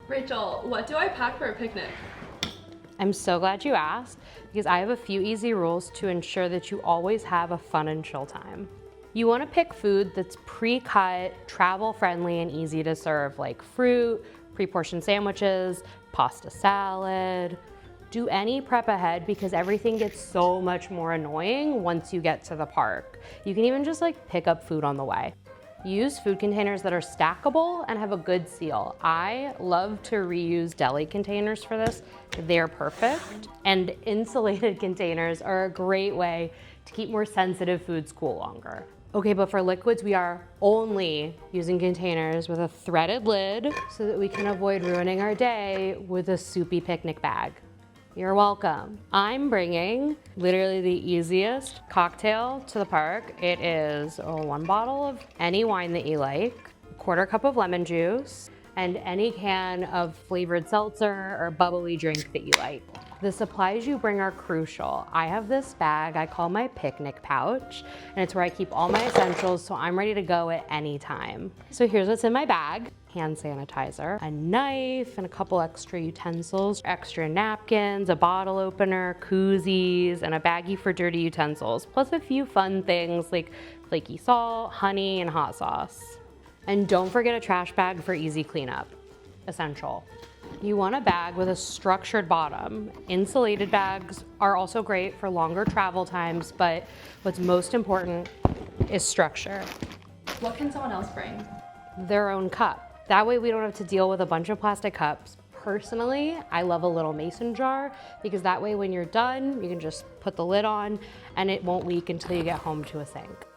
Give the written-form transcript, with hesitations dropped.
Rachel, what do I pack for a picnic? I'm so glad you asked because I have a few easy rules to ensure that you always have a fun and chill time. You want to pick food that's pre-cut, travel-friendly, and easy to serve, like fruit, pre-portioned sandwiches, pasta salad. Do any prep ahead because everything gets so much more annoying once you get to the park. You can even just like pick up food on the way. Use food containers that are stackable and have a good seal. I love to reuse deli containers for this. They're perfect. And insulated containers are a great way to keep more sensitive foods cool longer. Okay, but for liquids, we are only using containers with a threaded lid so that we can avoid ruining our day with a soupy picnic bag. You're welcome. I'm bringing literally the easiest cocktail to the park. It is 1 bottle of any wine that you like, a 1/4 cup of lemon juice, and any can of flavored seltzer or bubbly drink that you like. The supplies you bring are crucial. I have this bag I call my picnic pouch, and it's where I keep all my essentials so I'm ready to go at any time. So here's what's in my bag. Hand sanitizer, a knife, and a couple extra utensils, extra napkins, a bottle opener, koozies, and a baggie for dirty utensils, plus a few fun things like flaky salt, honey, and hot sauce. And don't forget a trash bag for easy cleanup. Essential. You want a bag with a structured bottom. Insulated bags are also great for longer travel times, but what's most important is structure. What can someone else bring? Their own cup. That way we don't have to deal with a bunch of plastic cups. Personally, I love a little mason jar because that way when you're done, you can just put the lid on and it won't leak until you get home to a sink.